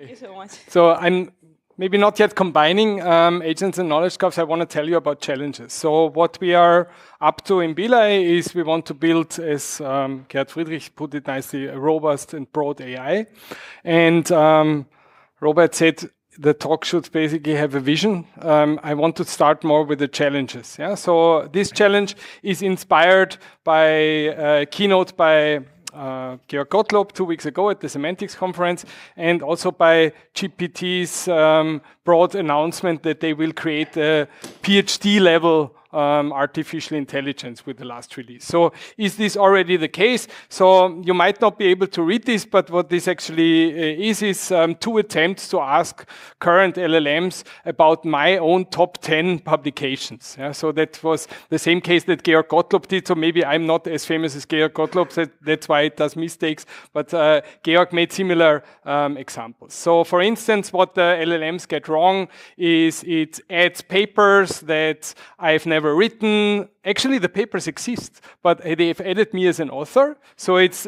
Thank you so much. So I'm maybe not yet combining agents and knowledge graphs. I want to tell you about challenges. So what we are up to in BilAI is we want to build, as Gerd Friedrich put it nicely, a robust and broad AI. And Robert said the talk should basically have a vision. I want to start more with the challenges. Yeah. So this challenge is inspired by a keynote by Georg Gottlob 2 weeks ago at the Semantics conference, and also by GPT's broad announcement that they will create a PhD level artificial intelligence with the last release. So is this already the case? So you might not be able to read this, but what this actually is 2 attempts to ask current LLMs about my own top 10 publications. Yeah, so that was the same case that Georg Gottlob did. So maybe I'm not as famous as Georg Gottlob. That's why it does mistakes. But Georg made similar examples. So for instance, what the LLMs get wrong is it adds papers that I've never written. Actually, the papers exist, but they've added me as an author, so it's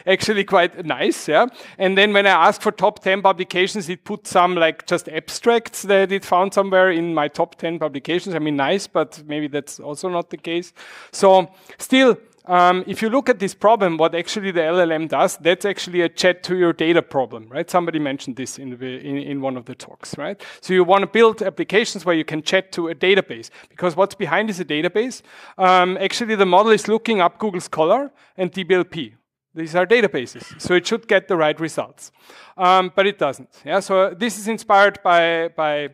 actually quite nice, yeah. And then when I ask for top 10 publications, it put some like just abstracts that it found somewhere in my top 10 publications. I mean, nice, but maybe that's also not the case. So still, if you look at this problem, what actually the LLM does, that's actually a chat to your data problem, right? Somebody mentioned this in one of the talks, right? So you want to build applications where you can chat to a database, because what's behind is a database. Actually, the model is looking up Google Scholar and DBLP. These are databases, so it should get the right results, but it doesn't. Yeah, so this is inspired by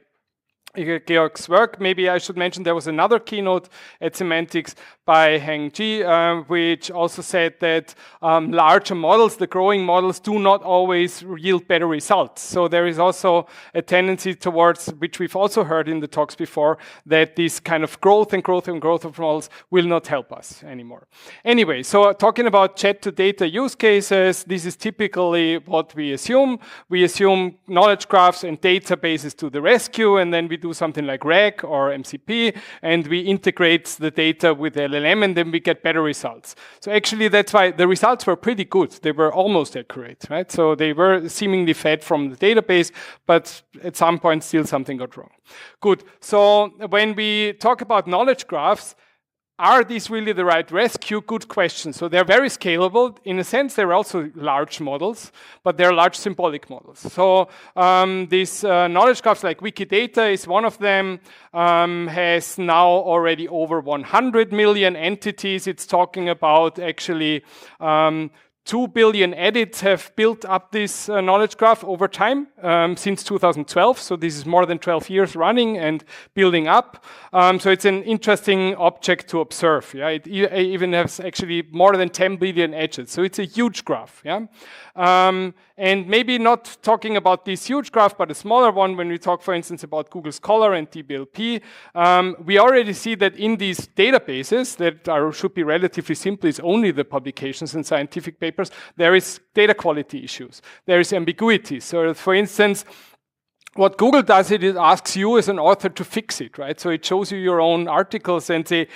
Georg's work. Maybe I should mention there was another keynote at Semantics by Heng Ji, which also said that larger models, the growing models, do not always yield better results. So there is also a tendency towards, which we've also heard in the talks before, that this kind of growth of models will not help us anymore. Anyway, so talking about chat to data use cases, this is typically what we assume. We assume knowledge graphs and databases to the rescue, and then we do something like RAG or MCP, and we integrate the data with the LLM, and then we get better results. So actually, that's why the results were pretty good. They were almost accurate, right? So they were seemingly fed from the database, but at some point, still something got wrong. Good. So when we talk about knowledge graphs, are these really the right rescue? Good question. So they're very scalable. In a sense, they're also large models, but they're large symbolic models. So these knowledge graphs like Wikidata is one of them, has now already over 100 million entities. It's talking about actually 2 billion edits have built up this knowledge graph over time since 2012. So this is more than 12 years running and building up. So it's an interesting object to observe. Yeah, it even has actually more than 10 billion edges. So it's a huge graph. Yeah, and maybe not talking about this huge graph, but a smaller one. When we talk, for instance, about Google Scholar and DBLP, we already see that in these databases that should be relatively simple, it's only the publications and scientific papers. There is data quality issues. There is ambiguity. So, for instance, what Google does, it asks you as an author to fix it, right? So it shows you your own articles and say,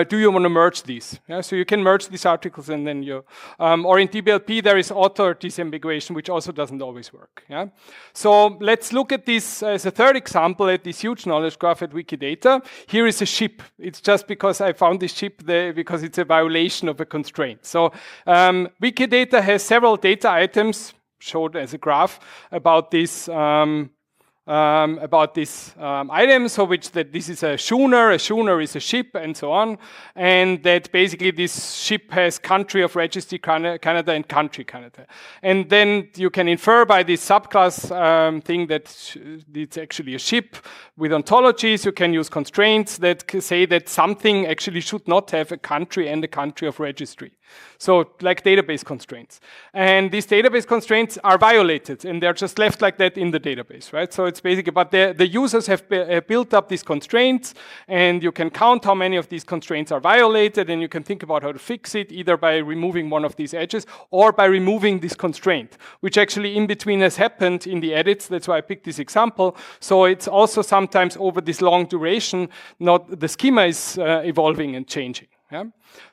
do you want to merge these? Yeah, so you can merge these articles and then you, or in DBLP, there is author disambiguation, which also doesn't always work. Yeah. So let's look at this as a third example at this huge knowledge graph at Wikidata. Here is a ship. It's just because I found this ship there because it's a violation of a constraint. So Wikidata has several data items showed as a graph about this item, so this is a schooner is a ship, and so on, and that basically this ship has country of registry Canada and country Canada, and then you can infer by this subclass thing that it's actually a ship with ontologies. You can use constraints that say that something actually should not have a country and a country of registry. So like database constraints. And these database constraints are violated and they're just left like that in the database, right? So it's basically, but the users have built up these constraints, and you can count how many of these constraints are violated, and you can think about how to fix it, either by removing one of these edges or by removing this constraint, which actually in between has happened in the edits. That's why I picked this example. So it's also sometimes over this long duration, not the schema is evolving and changing. Yeah?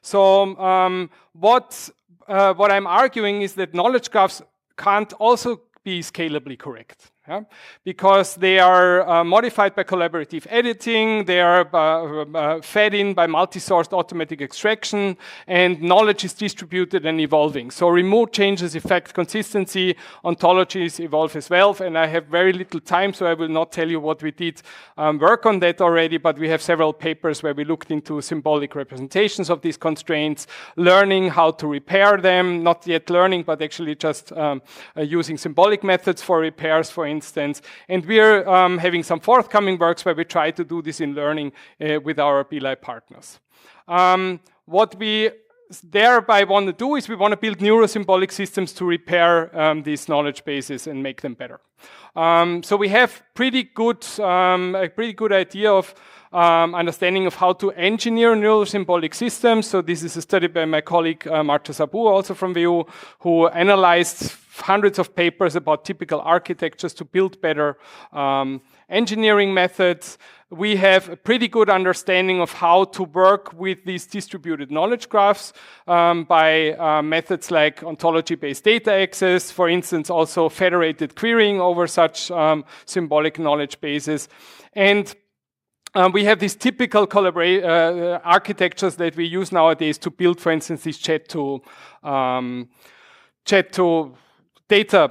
So what I'm arguing is that knowledge graphs can't also be scalably correct. Yeah? Because they are modified by collaborative editing, they are fed in by multi-sourced automatic extraction, and knowledge is distributed and evolving. So remote changes affect consistency, ontologies evolve as well, and I have very little time, so I will not tell you what we did work on that already, but we have several papers where we looked into symbolic representations of these constraints, learning how to repair them, not yet learning, but actually just using symbolic methods for repairs, for instance. And we're having some forthcoming works where we try to do this in learning with our BilAI partners. What we thereby want to do is we want to build neurosymbolic systems to repair these knowledge bases and make them better. So we have a pretty good idea of understanding of how to engineer neurosymbolic systems. So this is a study by my colleague Marta Sabu, also from WU, who analyzed hundreds of papers about typical architectures to build better engineering methods. We have a pretty good understanding of how to work with these distributed knowledge graphs by methods like ontology-based data access, for instance, also federated querying over such symbolic knowledge bases. And we have these typical architectures that we use nowadays to build, for instance, these chat to data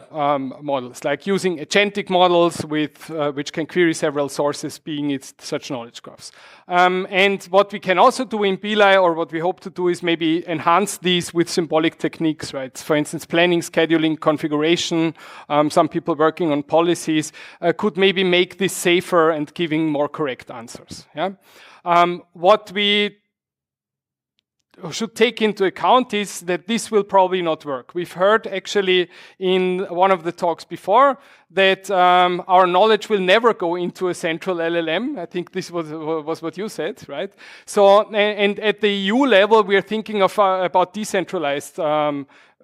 models, like using agentic models with which can query several sources, being it such knowledge graphs. And what we can also do in BilAI, or what we hope to do, is maybe enhance these with symbolic techniques, right? For instance, planning, scheduling, configuration. Some people working on policies could maybe make this safer and giving more correct answers. Yeah? What we should take into account is that this will probably not work. We've heard actually in one of the talks before that our knowledge will never go into a central LLM. I think this was what you said, right? So, and at the EU level, we are thinking of about decentralized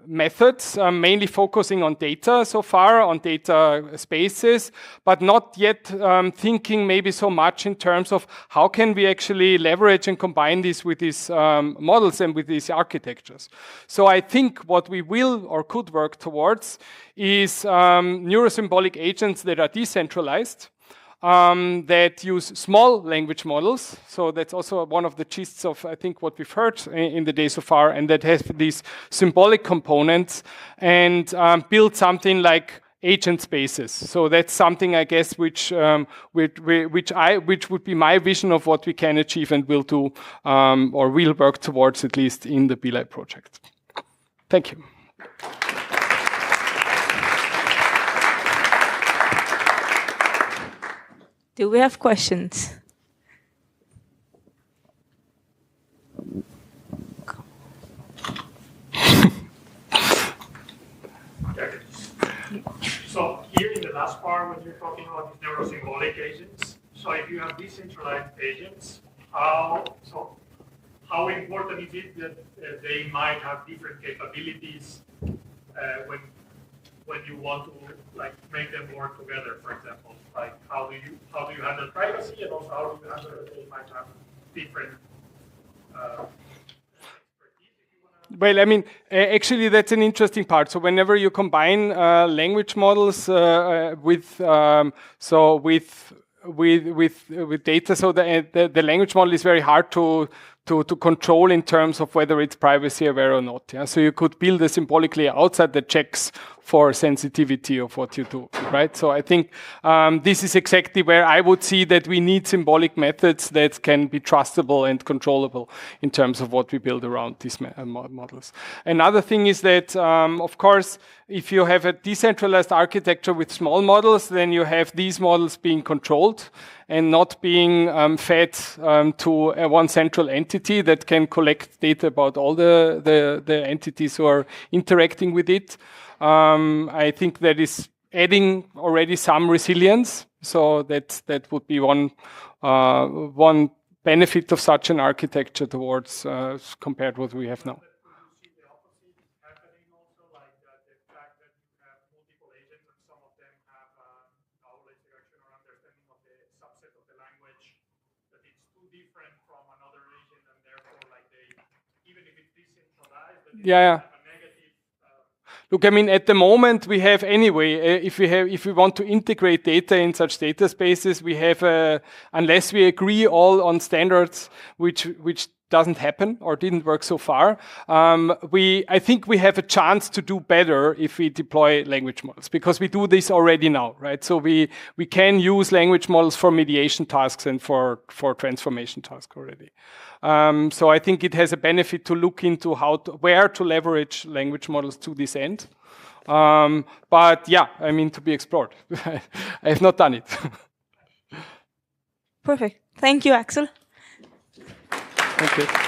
methods, mainly focusing on data so far, on data spaces, but not yet thinking maybe so much in terms of how can we actually leverage and combine this with these models and with these architectures. So I think what we will or could work towards is neurosymbolic agents that are decentralized, that use small language models. So that's also one of the gists of, I think, what we've heard in the day so far, and that has these symbolic components and build something like agent spaces. So that's something, I guess, which would be my vision of what we can achieve and will do, or will work towards, at least in the BilAI project. Thank you. Do we have questions? So here in the last part, when you're talking about these neurosymbolic agents, so if you have decentralized agents, how important is it that they might have different capabilities when you want to make them work together, for example? Like how do you handle privacy, and also how do you handle that they might have different Well, I mean, actually, that's an interesting part. So whenever you combine language models with data, so the language model is very hard to control in terms of whether it's privacy aware or not. Yeah? So you could build a symbolic layer outside that checks for sensitivity of what you do, right? So I think this is exactly where I would see that we need symbolic methods that can be trustable and controllable in terms of what we build around these models. Another thing is that, of course, if you have a decentralized architecture with small models, then you have these models being controlled and not being fed to one central entity that can collect data about all the entities who are interacting with it. I think that is adding already some resilience. So that would be one benefit of such an architecture towards compared to what we have now. Yeah. Look, I mean, at the moment we have anyway. If we want to integrate data in such data spaces, we have unless we agree all on standards, which doesn't happen or didn't work so far. I think we have a chance to do better if we deploy language models, because we do this already now, right? So we can use language models for mediation tasks and for transformation tasks already. So I think it has a benefit to look into where to leverage language models to this end. But yeah, I mean, to be explored. I have not done it. Perfect. Thank you, Axel. Thank you.